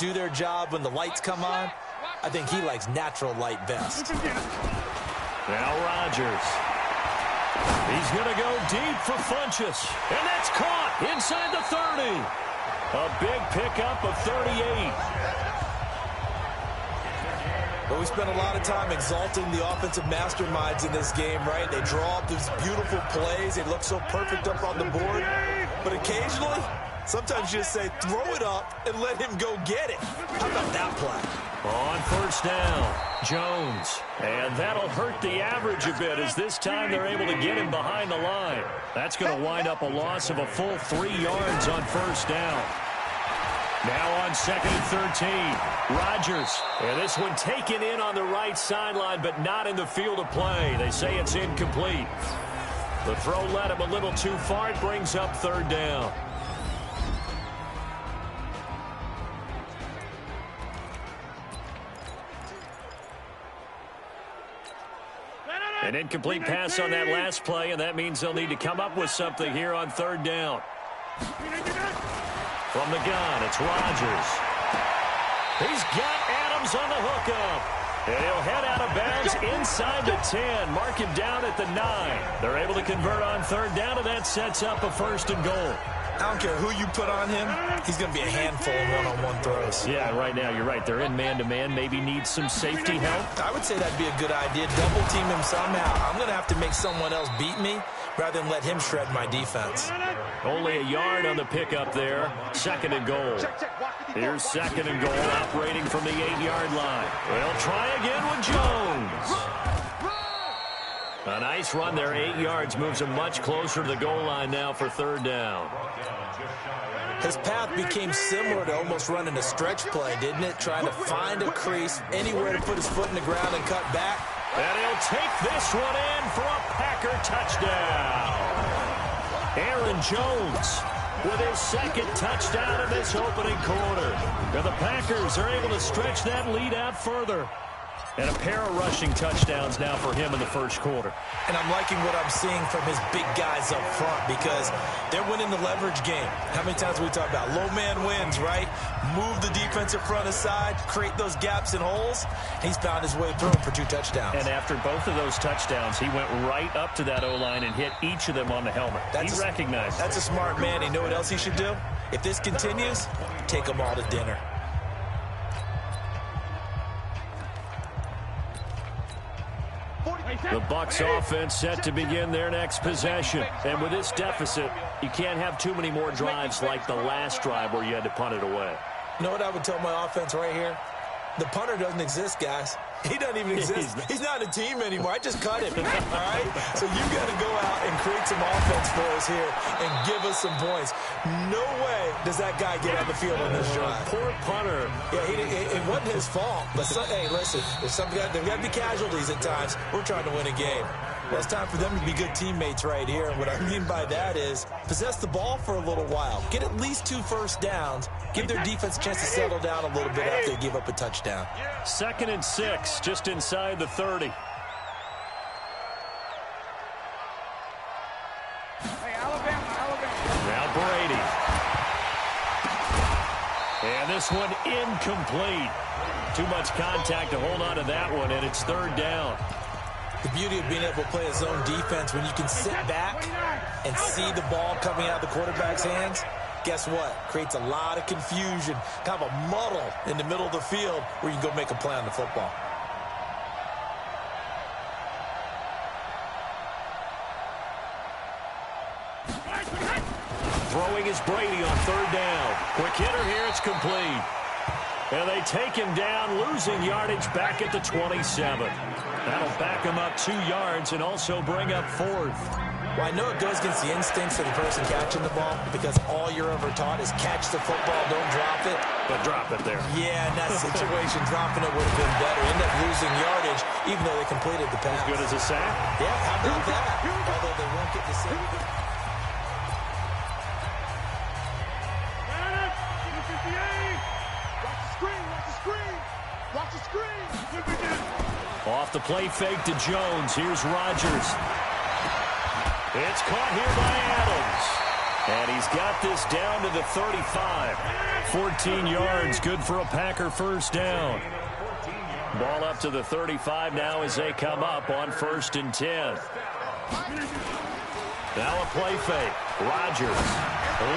do their job when the lights come on. I think he likes natural light best. Now Rodgers. He's going to go deep for Funchess. And that's caught inside the 30. A big pickup of 38. But we spent a lot of time exalting the offensive masterminds in this game, right? They draw up these beautiful plays. They look so perfect up on the board. But occasionally, sometimes you just say, throw it up and let him go get it. How about that play? On first down, Jones. And that'll hurt the average a bit as this time they're able to get him behind the line. That's going to wind up a loss of a full 3 yards on first down. Now on 2nd and 13, Rodgers. And this one taken in on the right sideline, but not in the field of play. They say it's incomplete. The throw led him a little too far. It brings up 3rd down. An incomplete pass on that last play, and that means they'll need to come up with something here on 3rd down. From the gun, it's Rodgers. He's got Adams on the hookup. And he'll head out of bounds inside the 10. Mark him down at the 9. They're able to convert on 3rd down, and that sets up a 1st and goal. I don't care who you put on him. He's going to be a handful of one-on-one throws. Yeah, right now, you're right. They're in man-to-man. Maybe need some safety help. I would say that'd be a good idea. Double team him somehow. I'm going to have to make someone else beat me rather than let him shred my defense. Only a yard on the pickup there. 2nd and goal. Here's 2nd and goal, operating from the 8-yard line. They'll try again with Jones. A nice run there, 8 yards, moves him much closer to the goal line now for 3rd down. His path became similar to almost running a stretch play, didn't it? Trying to find a crease, anywhere to put his foot in the ground and cut back. And he'll take this one in for a Packer touchdown. Aaron Jones with his 2nd touchdown in this opening quarter. Now the Packers are able to stretch that lead out further. And a pair of rushing touchdowns now for him in the 1st quarter. And I'm liking what I'm seeing from his big guys up front because they're winning the leverage game. How many times have we talked about low man wins, right? Move the defensive front aside, create those gaps and holes. He's found his way through for 2 touchdowns. And after both of those touchdowns, he went right up to that O-line and hit each of them on the helmet. He recognized it. That's a smart man. You know what else he should do? If this continues, take them all to dinner. The Bucs offense set to begin their next possession. And with this deficit, you can't have too many more drives like the last drive where you had to punt it away. You know what I would tell my offense right here? The punter doesn't exist, guys. He doesn't even exist. He's not a team anymore. I just cut him, all right? So you got to go out and create some offense for us here and give us some points. No way does that guy get on the field on this drive. Poor punter. Yeah, it wasn't his fault. But, hey, listen, there's got to be casualties at times. We're trying to win a game. Well, it's time for them to be good teammates right here. And what I mean by that is possess the ball for a little while. Get at least 2 first downs. Give their defense a chance to settle down a little bit after they give up a touchdown. 2nd and 6, just inside the 30. Now Brady. And this one incomplete. Too much contact to hold on to that one, and it's 3rd down. The beauty of being able to play a zone defense when you can sit back and see the ball coming out of the quarterback's hands, guess what? Creates a lot of confusion, kind of a muddle in the middle of the field where you can go make a play on the football. Throwing is Brady on 3rd down. Quick hitter here, it's complete. And they take him down, losing yardage back at the 27. That'll back him up 2 yards and also bring up 4th. Well, I know it goes against the instincts of the person catching the ball because all you're ever taught is catch the football, don't drop it. But drop it there. Yeah, in that situation, dropping it would have been better. End up losing yardage even though they completed the pass. As good as a sack? Yeah, how about that? Although they won't get the same. Off the play fake to Jones. Here's Rodgers. It's caught here by Adams. And he's got this down to the 35. 14 yards, good for a Packer first down. Ball up to the 35 now as they come up on 1st and 10. Now a play fake. Rodgers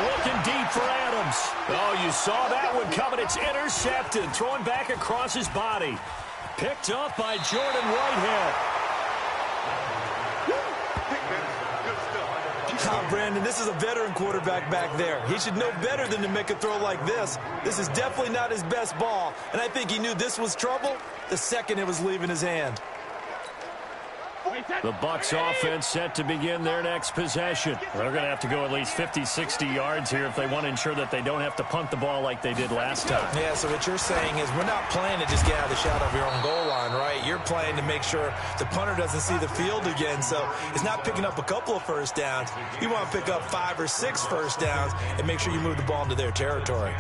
looking deep for Adams. Oh, you saw that one coming. It's intercepted. Throwing back across his body. Picked up by Jordan Whitehead. Brandon, this is a veteran quarterback back there. He should know better than to make a throw like this. This is definitely not his best ball, and I think he knew this was trouble the second it was leaving his hand. The Bucs offense set to begin their next possession. They're going to have to go at least 50, 60 yards here if they want to ensure that they don't have to punt the ball like they did last time. Yeah, so what you're saying is we're not playing to just get out of the shadow of your own goal line, right? You're playing to make sure the punter doesn't see the field again. So it's not picking up a couple of first downs. You want to pick up 5 or 6 first downs and make sure you move the ball into their territory.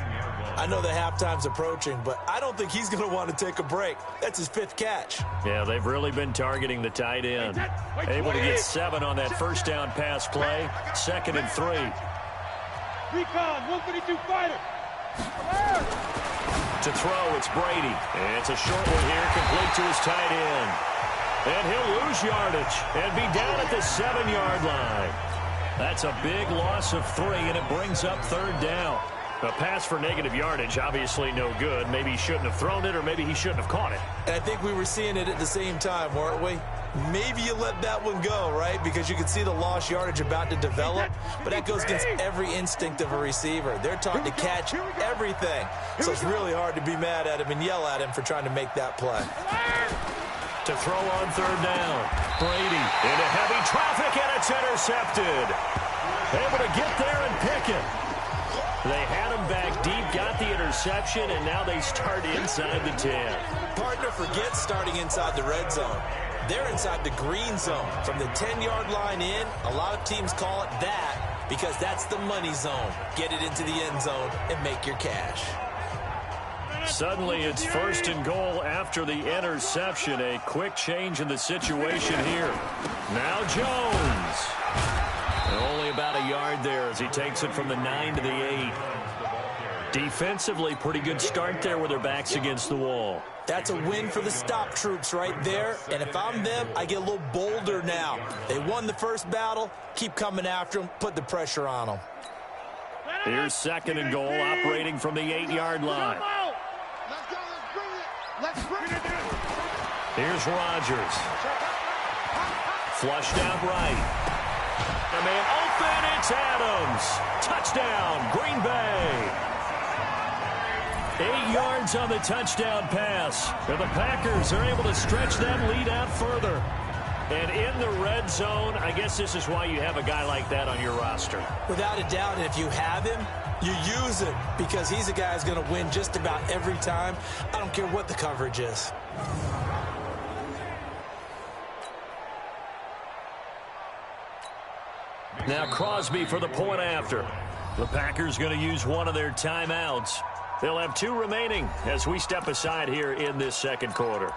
I know the halftime's approaching, but I don't think he's going to want to take a break. That's his 5th catch. Yeah, they've really been targeting the tight end. Able to get 7 on that first down pass play. 2nd and 3. Recon, 152 fighter. To throw, it's Brady. And it's a short one here, complete to his tight end. And he'll lose yardage and be down at the 7-yard line. That's a big loss of 3, and it brings up 3rd down. A pass for negative yardage, obviously no good. Maybe he shouldn't have thrown it, or maybe he shouldn't have caught it. And I think we were seeing it at the same time, weren't we? Maybe you let that one go, right? Because you can see the lost yardage about to develop. But that goes against every instinct of a receiver. They're taught to catch everything. So it's really hard to be mad at him and yell at him for trying to make that play. To throw on 3rd down. Brady into heavy traffic, and it's intercepted. Able to get there and pick it. They had him back deep, got the interception, and now they start inside the 10. Partner forgets starting inside the red zone. They're inside the green zone. From the 10-yard line in, a lot of teams call it that because that's the money zone. Get it into the end zone and make your cash. Suddenly it's 1st and goal after the interception. A quick change in the situation here. Now Jones. And only about a yard there as he takes it from the 9 to the 8. Defensively, pretty good start there with their backs against the wall. That's a win for the stop troops right there. And if I'm them, I get a little bolder now. They won the first battle. Keep coming after them. Put the pressure on them. Here's 2nd and goal, operating from the 8-yard line. Here's Rodgers. Flushed out right. A man open, it's Adams. Touchdown, Green Bay. 8 yards on the touchdown pass. And the Packers are able to stretch that lead out further. And in the red zone, I guess this is why you have a guy like that on your roster. Without a doubt, and if you have him, you use him because he's a guy who's going to win just about every time. I don't care what the coverage is. Now Crosby for the point after. The Packers going to use one of their timeouts. They'll have 2 remaining as we step aside here in this 2nd quarter.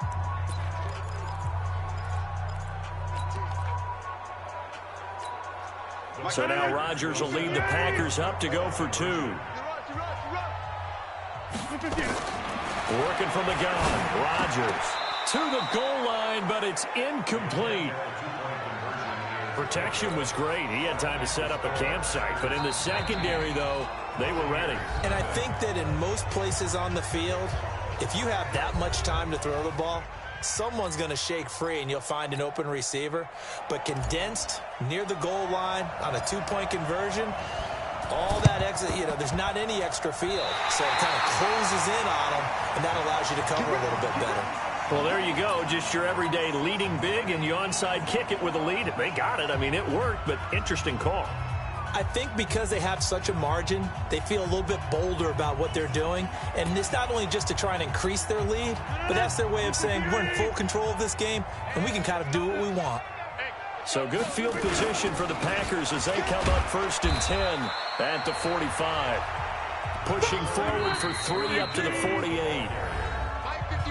So now Rodgers will lead the Packers up to go for 2. Working from the gun. Rodgers to the goal line, but it's incomplete. Protection was great. He had time to set up a campsite. But in the secondary, though, they were ready. And I think that in most places on the field, if you have that much time to throw the ball, someone's going to shake free and you'll find an open receiver. But condensed near the goal line on a 2-point conversion, all that exit, there's not any extra field. So it kind of closes in on them, and that allows you to cover a little bit better. Well, there you go. Just your everyday leading big, and you onside kick it with a lead. They got it. I mean, it worked, but interesting call. I think because they have such a margin, they feel a little bit bolder about what they're doing. And it's not only just to try and increase their lead, but that's their way of saying we're in full control of this game, and we can kind of do what we want. So good field position for the Packers as they come up 1st and 10 at the 45. Pushing forward for 3 up to the 48.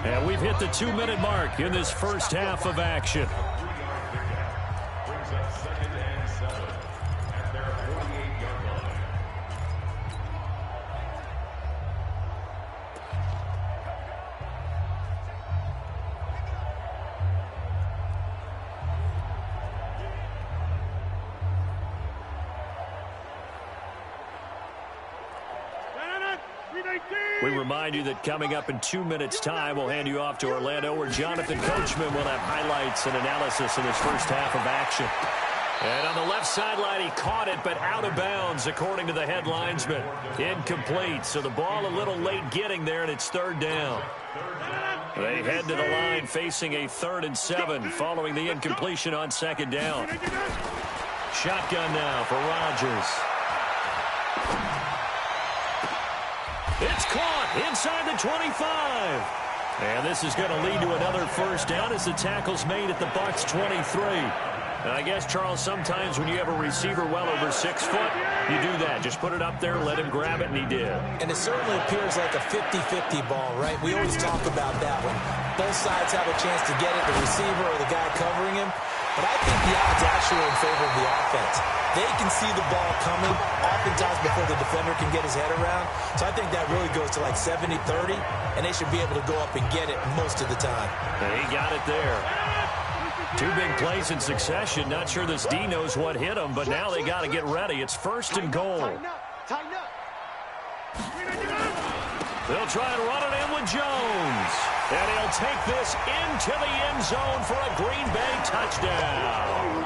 And we've hit the 2-minute mark in this first half of action. We remind you that coming up in 2 minutes' time, we'll hand you off to Orlando, where Jonathan Coachman will have highlights and analysis of this first half of action. And on the left sideline, he caught it, but out of bounds, according to the head linesman. Incomplete, so the ball a little late getting there, and it's third down. They head to the line facing a 3rd and 7 following the incompletion on second down. Shotgun now for Rodgers. It's caught inside the 25. And this is going to lead to another first down as the tackle's made at the Bucs 23. And I guess, Charles, sometimes when you have a receiver well over 6 foot, you do that. Just put it up there, let him grab it, and he did. And it certainly appears like a 50-50 ball, right? We always talk about that one. Both sides have a chance to get it, the receiver or the guy covering him. But I think the odds actually are in favor of the offense. They can see the ball coming oftentimes before the defender can get his head around. So I think that really goes to like 70-30, and they should be able to go up and get it most of the time. And he got it there. 2 big plays in succession. Not sure this D knows what hit him, but now they got to get ready. It's 1st and goal. They'll try and run it in with Jones. And he'll take this into the end zone for a Green Bay touchdown.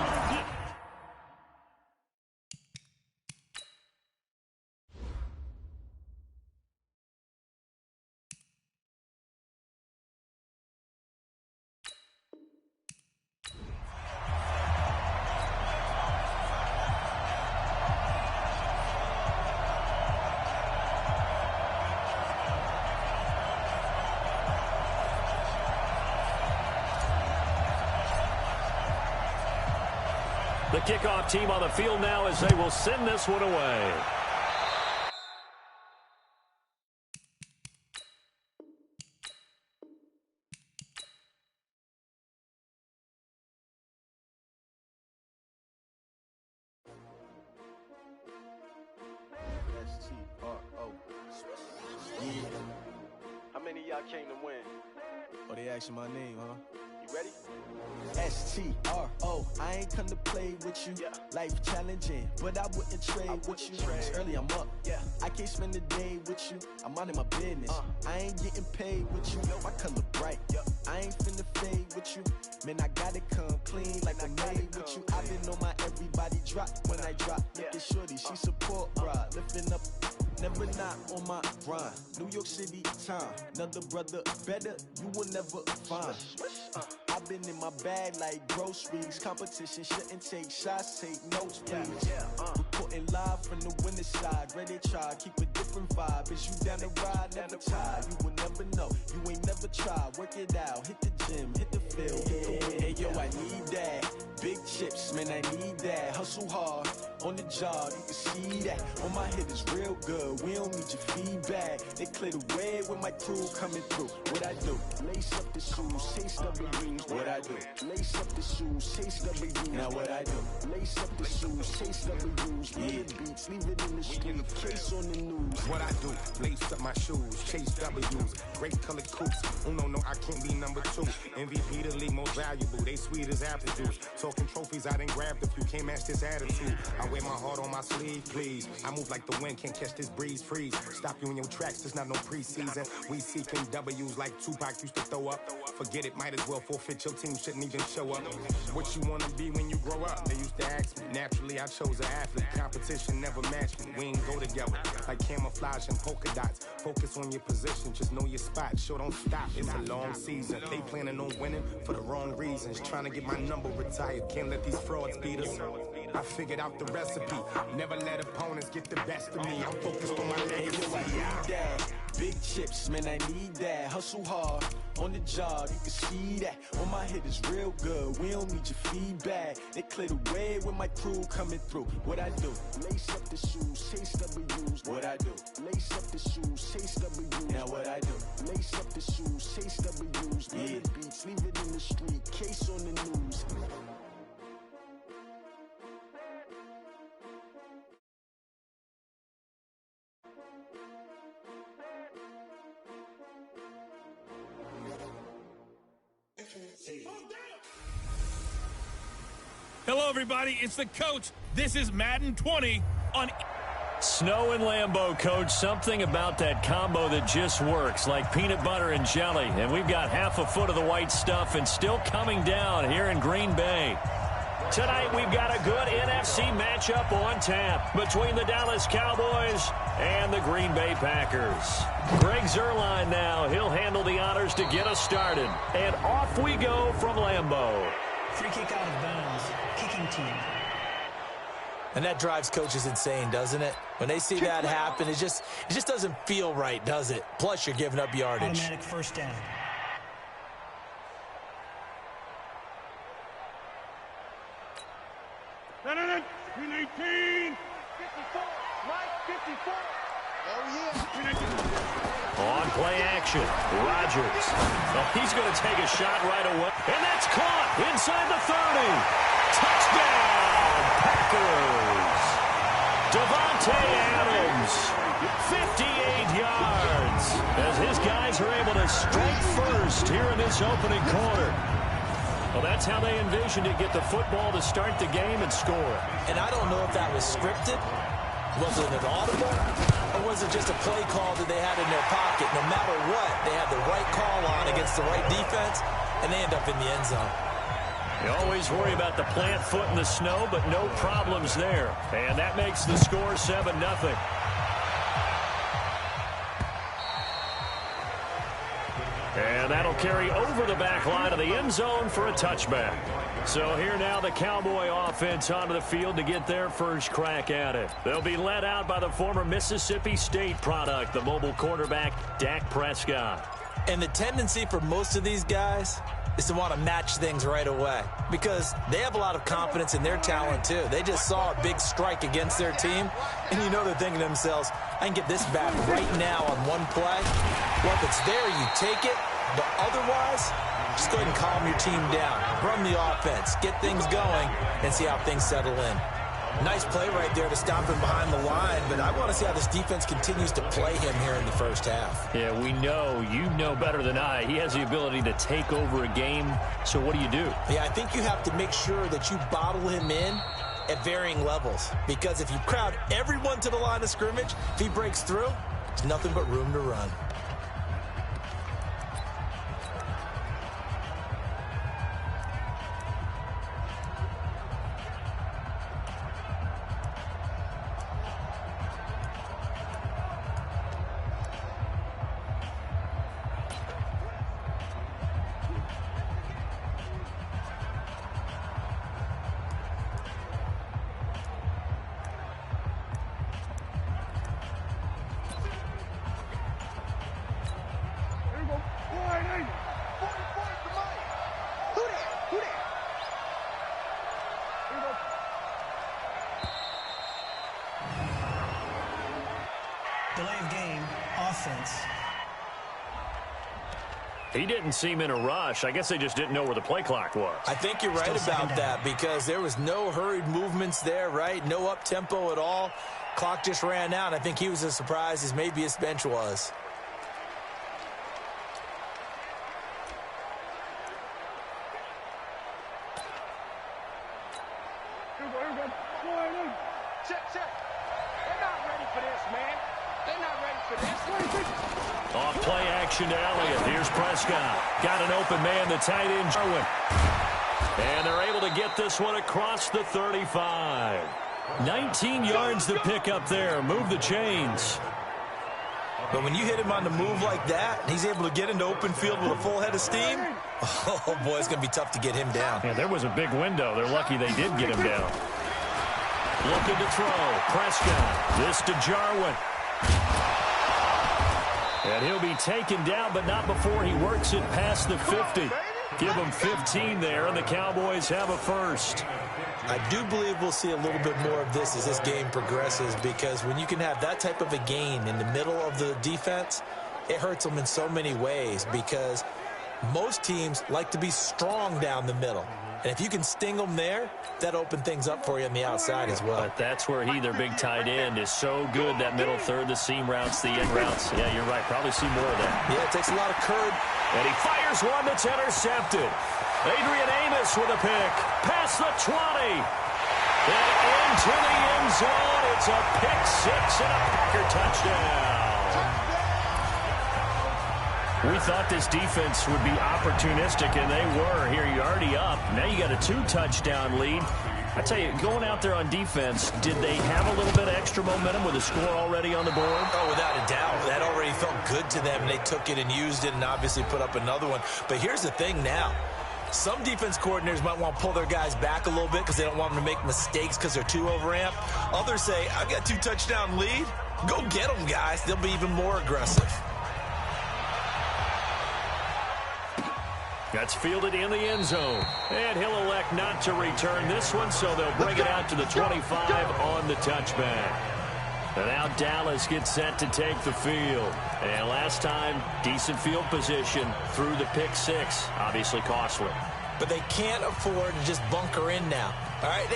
The kickoff team on the field now as they will send this one away. How many of y'all came to win? Oh, they asking my name, huh? You ready? S-T-R-O, I ain't come to play with you. Life challenging, but I wouldn't trade with you. It's early, I'm up. I can't spend the day with you. I'm out of my business. I ain't getting paid with you. My color bright. I ain't finna fade with you. Man, I gotta come clean like I made with you. I've been on my everybody drop when I drop. Look at shorty, she support ride. Lifting up, never not on my grind. New York City time, another brother better, you will never find. I've been in my bag like groceries. Competition shouldn't take shots, take notes, please. Reporting live from the winner side. Ready to try, keep a different vibe. Is you down the ride, never tired. You will never know, you ain't never tried. Work it out, hit the gym, hit the field. Hey, yo, I need that. Big chips, man, I need that. Hustle hard, on the job, you can see that. On my head is real good, we don't need your feedback. They clear the way with my crew coming through. What I do? Lace up the shoes, chase W's. What I do? Lace up the shoes, chase W's. Now what I do? Lace up the shoes, chase W's. Leave beats, leave it in the street, case on the news. What I do? Lace up my shoes, chase W's. Great colored coops. Oh no, I can't be number 2. MVP the league most valuable. They sweet as apple juice. Talking trophies, I done grabbed a few. Can't match this attitude. I wear my heart on my sleeve, please. I move like the wind, can't catch this breeze. Freeze. Stop you in your tracks. There's not no preseason. We seeking W's like Tupac used to throw up. Forget it, might as well forfeit. Your team shouldn't even show up. What you wanna be when you grow up? They used to ask me. Naturally, I chose an athlete. Competition never matched me. We ain't go together like camouflage and polka dots. Focus on your position, just know your spot. Sure, don't stop. It's a long season. They planning on winning for the wrong reasons. Trying to get my number retired. Can't let these frauds beat us. I figured out the recipe. Never let opponents get the best of me. I'm focused on my legacy. I need that. Big chips, man, I need that. Hustle hard, on the job, you can see that. On my head is real good, we don't need your feedback. They clear the way with my crew coming through. What I do? Lace up the shoes, chase W's. What I do? Lace up the shoes, chase W's. Now what I do? Lace up the shoes, chase W's. Leave beats, leave it in the street, case on the news. Hello, everybody. It's the coach. This is Madden 20 on... Snow and Lambeau, Coach. Something about that combo that just works, like peanut butter and jelly. And we've got half a foot of the white stuff and still coming down here in Green Bay. Tonight, we've got a good NFC matchup on tap between the Dallas Cowboys and the Green Bay Packers. Greg Zuerlein now. He'll handle the honors to get us started. And off we go from Lambeau. Free kick out of bounds. Kicking team. And that drives coaches insane, doesn't it? When they see that happen, it just doesn't feel right, does it? Plus, you're giving up yardage. Automatic first down. No, 319. 54. Right, 54. Oh, yeah. On play action, Rodgers. Oh, he's going to take a shot right away. And that's caught inside the 30. Touchdown, Packers. Devontae Adams, 58 yards. As his guys are able to strike first here in this opening quarter. Well, that's how they envisioned it, get the football to start the game and score. And I don't know if that was scripted. Was it an audible? Or was it just a play call that they had in their pocket? No matter what, they had the right call on against the right defense, and they end up in the end zone. You always worry about the plant foot in the snow, but no problems there. And that makes the score 7-0. And that'll carry over the back line of the end zone for a touchback. So here now the Cowboy offense onto the field to get their first crack at it. They'll be led out by the former Mississippi State product, the mobile quarterback, Dak Prescott. And the tendency for most of these guys is to want to match things right away because they have a lot of confidence in their talent too. They just saw a big strike against their team, and you know they're thinking to themselves, I can get this back right now on one play. Well, if it's there, you take it, but otherwise, just go ahead and calm your team down. Run the offense, get things going, and see how things settle in. Nice play right there to stop him behind the line, but I want to see how this defense continues to play him here in the first half. Yeah, we know, you know better than I, he has the ability to take over a game, so what do you do? Yeah, I think you have to make sure that you bottle him in at varying levels, because if you crowd everyone to the line of scrimmage, if he breaks through, there's nothing but room to run. Delay of game, offense. He didn't seem in a rush. I guess they just didn't know where the play clock was. I think you're right about that because there was no hurried movements there, right? No up-tempo at all. Clock just ran out. I think he was as surprised as maybe his bench was. Off play action to Elliott. Here's Prescott. Got an open man, the tight end, Jarwin. And they're able to get this one across the 35. 19 yards to pick up there. Move the chains. But when you hit him on the move like that, and he's able to get into open field with a full head of steam, oh, boy, it's going to be tough to get him down. Yeah, there was a big window. They're lucky they did get him down. Looking to throw. Prescott. This to Jarwin. And he'll be taken down, but not before he works it past the 50. Give him 15 there, and the Cowboys have a first. I do believe we'll see a little bit more of this as this game progresses because when you can have that type of a gain in the middle of the defense, it hurts them in so many ways because most teams like to be strong down the middle. And if you can sting them there, that opens things up for you on the outside as well. But that's where he, their big tight end, is so good, that middle third, the seam routes, the end routes. Yeah, you're right. Probably see more of that. Yeah, it takes a lot of courage. And he fires one that's intercepted. Adrian Amos with a pick. Past the 20. And into the end zone. It's a pick six and a Packer touchdown. We thought this defense would be opportunistic, and they were. Here, you're already up. Now you got a 2-touchdown lead. I tell you, going out there on defense, did they have a little bit of extra momentum with a score already on the board? Oh, without a doubt. That already felt good to them, and they took it and used it and obviously put up another one. But here's the thing now. Some defense coordinators might want to pull their guys back a little bit because they don't want them to make mistakes because they're too overamped. Others say, I've got 2-touchdown lead. Go get them, guys. They'll be even more aggressive. That's fielded in the end zone. And he'll elect not to return this one, so they'll bring it out to the 25 on the touchback. And now Dallas gets set to take the field. And last time, decent field position through the pick six. Obviously costly. But they can't afford to just bunker in now. All right,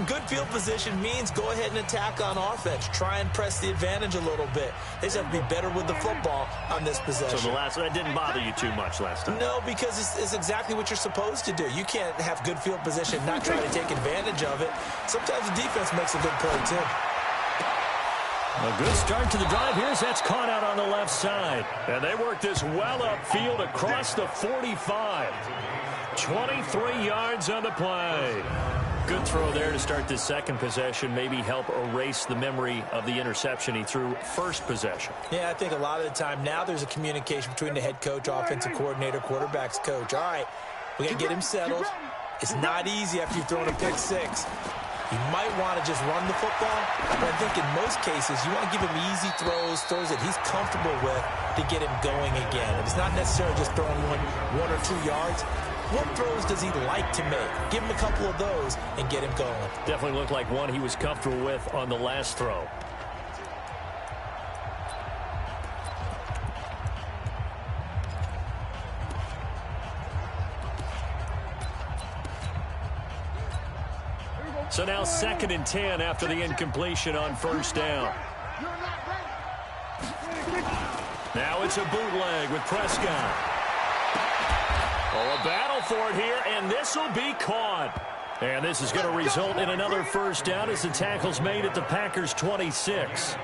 good field position means go ahead and attack on offense. Try and press the advantage a little bit. They just have to be better with the football on this possession. So that didn't bother you too much last time? No, because it's exactly what you're supposed to do. You can't have good field position and not try to take advantage of it. Sometimes the defense makes a good play, too. A good start to the drive. Here's that's caught out on the left side. And they work this well upfield across the 45. 23 yards on the play. Good throw there to start this second possession. Maybe help erase the memory of the interception he threw first possession. Yeah, I think a lot of the time now there's a communication between the head coach, offensive coordinator, quarterback's coach. All right, we got to get him settled. It's not easy after you've thrown a pick six. You might want to just run the football, but I think in most cases you want to give him easy throws that he's comfortable with to get him going again. And it's not necessarily just throwing one or 2 yards. What throws does he like to make? Give him a couple of those and get him going. Definitely looked like one he was comfortable with on the last throw. So now 2nd and 10 after the incompletion on first down. Now it's a bootleg with Prescott. Oh, a battle for it here, and this will be caught. And this is going to result in another first down as the tackle's made at the Packers' 26.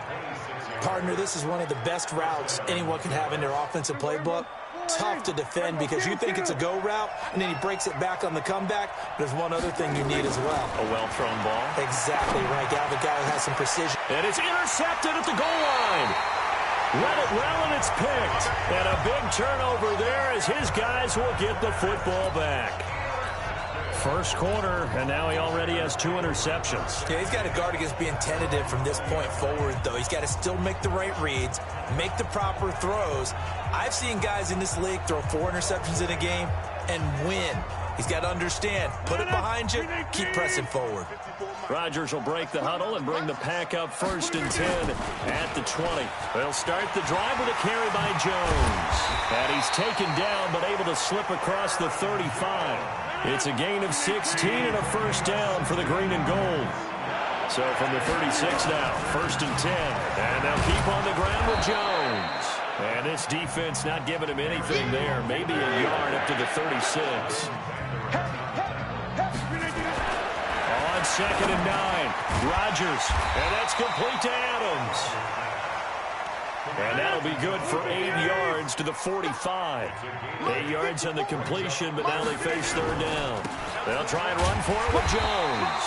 Partner, this is one of the best routes anyone can have in their offensive playbook. Tough to defend because you think it's a go route, and then he breaks it back on the comeback. There's one other thing you need as well. A well-thrown ball. Exactly right. Got the guy who has some precision. And it's intercepted at the goal line. Read it well, and it's picked. And a big turnover there as his guys will get the football back. First quarter, and now he already has 2 interceptions. Yeah, he's got to guard against being tentative from this point forward, though. He's got to still make the right reads, make the proper throws. I've seen guys in this league throw 4 interceptions in a game and win. He's got to understand, put it behind you, keep pressing forward. Rodgers will break the huddle and bring the pack up 1st and 10 at the 20. They'll start the drive with a carry by Jones. And he's taken down but able to slip across the 35. It's a gain of 16 and a first down for the green and gold. So from the 36 now, 1st and 10. And they'll keep on the ground with Jones. And this defense not giving him anything there. Maybe a yard up to the 36. On 2nd and 9, Rodgers. And that's complete to Adams. And that'll be good for 8 yards to the 45. 8 yards on the completion, but now they face 3rd down. They'll try and run for it with Jones.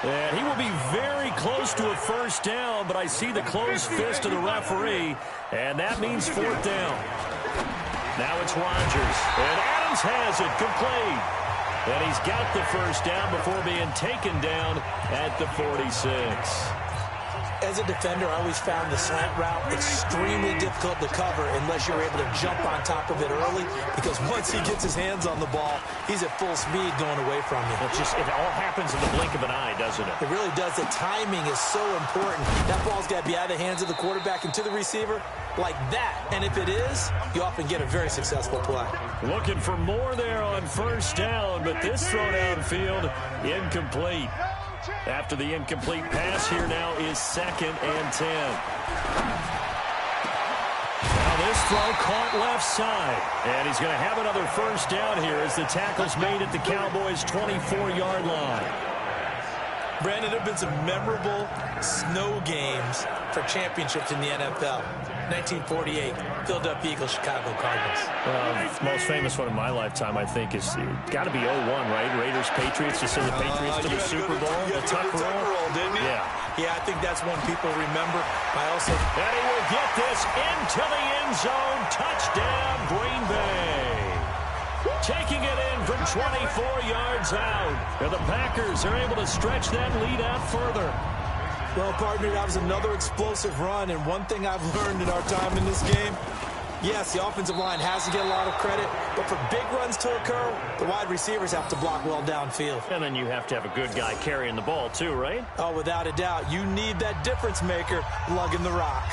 And he will be very close to a first down, but I see the closed fist of the referee, and that means 4th down. Now it's Rodgers, and Adams has it complete. And he's got the first down before being taken down at the 46. As a defender, I always found the slant route extremely difficult to cover unless you're able to jump on top of it early, because once he gets his hands on the ball, he's at full speed going away from you. It all happens in the blink of an eye, doesn't it? It really does. The timing is so important. That ball's got to be out of the hands of the quarterback and to the receiver like that. And if it is, you often get a very successful play. Looking for more there on first down, but this throw downfield incomplete. After the incomplete pass, here now is 2nd and 10. Now this throw caught left side. And he's going to have another first down here as the tackle's made at the Cowboys' 24-yard line. Brandon, there have been some memorable snow games for championships in the NFL. 1948, Philadelphia Eagles, Chicago Cardinals. The most famous one in my lifetime, I think, is got to be 01, right? Raiders, Patriots, to send the Patriots to the Super Bowl. The tuck roll, didn't he? Yeah, I think that's one people remember. And he will get this into the end zone. Touchdown, Green Bay. Taking it in from 24 yards out. And the Packers are able to stretch that lead out further. Well, partner, that was another explosive run, and one thing I've learned in our time in this game, yes, the offensive line has to get a lot of credit, but for big runs to occur, the wide receivers have to block well downfield. And then you have to have a good guy carrying the ball too, right? Oh, without a doubt. You need that difference maker lugging the rock.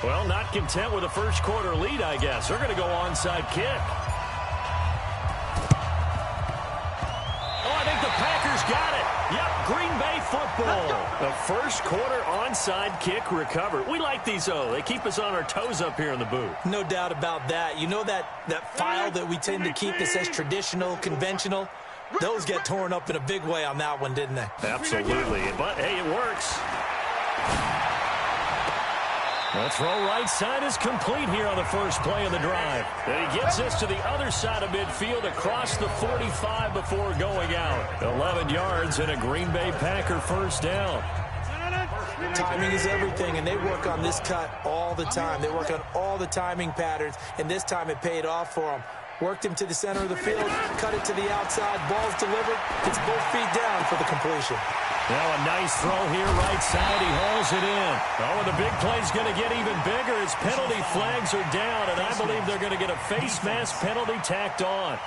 Well, not content with a first quarter lead, I guess. They're going to go onside kick. Oh, I think the Packers got it. Yep, Green Bay football. The first quarter onside kick recovered. We like these, though. They keep us on our toes up here in the booth. No doubt about that. You know that file that we tend to keep that says traditional, conventional? Those get torn up in a big way on that one, didn't they? Absolutely. But, hey, it works. The throw right side is complete here on the first play of the drive. And he gets this to the other side of midfield across the 45 before going out. 11 yards and a Green Bay Packer first down. Timing is everything, and they work on this cut all the time. They work on all the timing patterns, and this time it paid off for them. Worked him to the center of the field, cut it to the outside, ball's delivered, gets both feet down for the completion. Now a nice throw here right side. He hauls it in. Oh, and the big play's going to get even bigger as penalty flags are down, and I believe they're going to get a face mask penalty tacked on.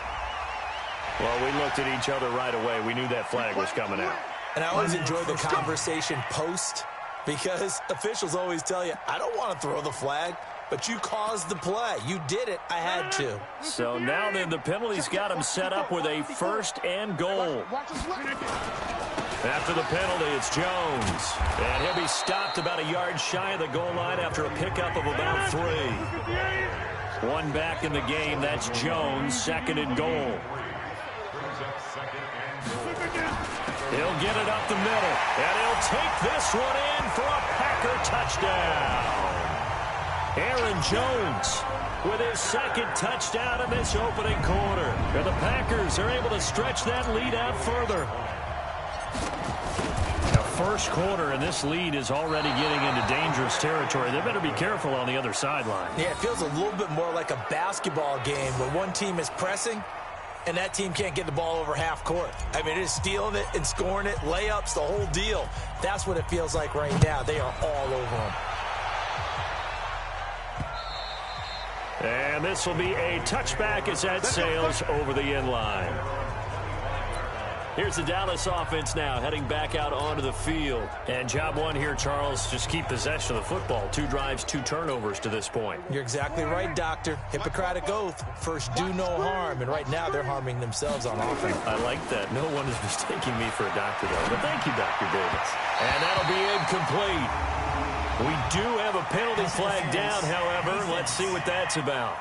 Well, we looked at each other right away. We knew that flag was coming out. And I always enjoy the conversation post because officials always tell you, I don't want to throw the flag, but you caused the play. You did it. I had to. So now then the penalty's got him set up with a first and goal. After the penalty, it's Jones. And he'll be stopped about a yard shy of the goal line after a pickup of about 3. One back in the game. That's Jones, second and goal. He'll get it up the middle. And he'll take this one in for a Packer touchdown. Aaron Jones with his second touchdown in this opening quarter. And the Packers are able to stretch that lead out further. The first quarter, and this lead is already getting into dangerous territory. They better be careful on the other sideline. Yeah, it feels a little bit more like a basketball game where one team is pressing and that team can't get the ball over half court. I mean, it is stealing it and scoring it, layups, the whole deal. That's what it feels like right now. They are all over them. And this will be a touchback as that sails over the end line. Here's the Dallas offense now heading back out onto the field. And job one here, Charles, just keep possession of the football. 2 drives, 2 turnovers to this point. You're exactly right, Doctor. Hippocratic oath. First, do no harm. And right now, they're harming themselves on offense. I like that. No one is mistaking me for a doctor, though. But thank you, Dr. Davis. And that'll be incomplete. We do have a penalty flag down, however. Let's see what that's about.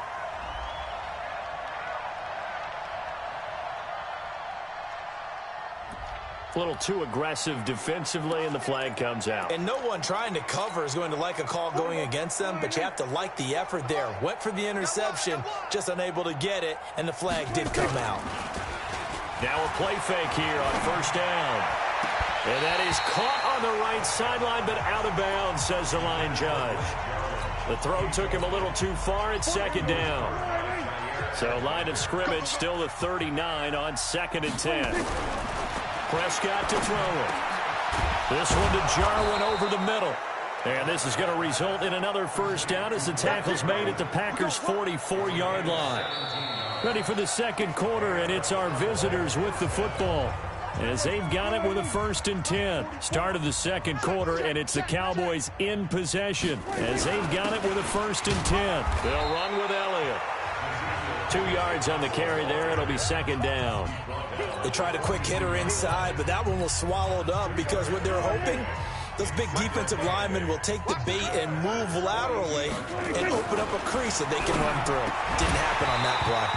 A little too aggressive defensively, and the flag comes out. And no one trying to cover is going to like a call going against them, but you have to like the effort there. Went for the interception, just unable to get it, and the flag did come out. Now a play fake here on first down. And that is caught on the right sideline, but out of bounds, says the line judge. The throw took him a little too far. It's second down. So line of scrimmage still the 39 on 2nd and 10. Prescott to throw it. This one to Jarwin over the middle. And this is going to result in another first down as the tackle's made at the Packers' 44-yard line. Ready for the second quarter, and it's our visitors with the football, as they've got it with a 1st and 10. Start of the second quarter, and it's the Cowboys in possession, as they've got it with a 1st and 10. They'll run with Elliott. 2 yards on the carry there. It'll be 2nd down. They tried a quick hitter inside, but that one was swallowed up because what they're hoping, those big defensive linemen will take the bait and move laterally and open up a crease that they can run through. Didn't happen on that play.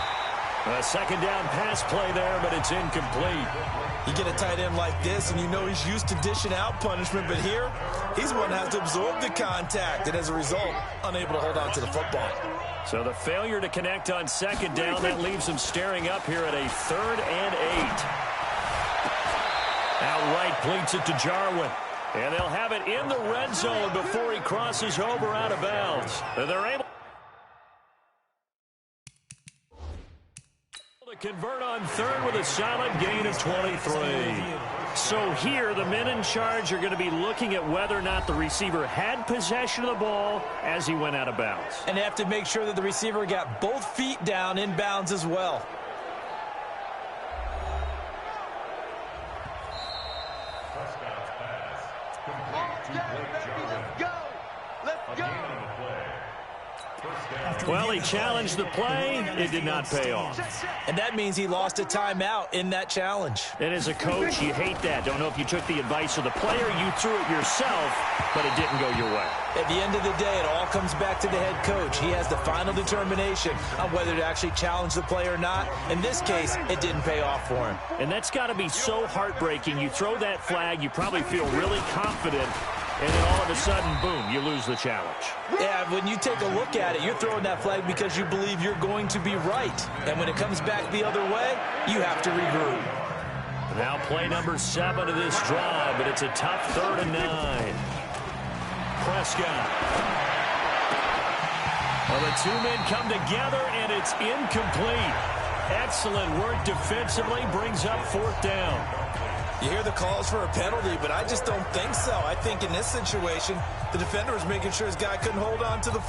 A second down pass play there, but it's incomplete. You get a tight end like this, and you know he's used to dishing out punishment, but here, he's one that has to absorb the contact, and as a result, unable to hold on to the football. So the failure to connect on second down, that leaves him staring up here at a 3rd and 8. Outright pleats it to Jarwin. And they'll have it in the red zone before he crosses over out of bounds. And they're able to convert on 3rd with a solid gain of 23. So here, the men in charge are going to be looking at whether or not the receiver had possession of the ball as he went out of bounds. And they have to make sure that the receiver got both feet down in bounds as well. Well, he challenged the play. It did not pay off. And that means he lost a timeout in that challenge. And as a coach, you hate that. Don't know if you took the advice of the player, you threw it yourself, but it didn't go your way. At the end of the day, it all comes back to the head coach. He has the final determination on whether to actually challenge the play or not. In this case, it didn't pay off for him. And that's got to be so heartbreaking. You throw that flag, you probably feel really confident, and then all of a sudden, boom, you lose the challenge. Yeah, when you take a look at it, you're throwing that flag because you believe you're going to be right. And when it comes back the other way, you have to regroup. Now play number 7 of this drive, but it's a tough 3rd and 9. Prescott. Well, the two men come together, and it's incomplete. Excellent work defensively, brings up 4th down. You hear the calls for a penalty, but I just don't think so. I think in this situation, the defender was making sure his guy couldn't hold on to the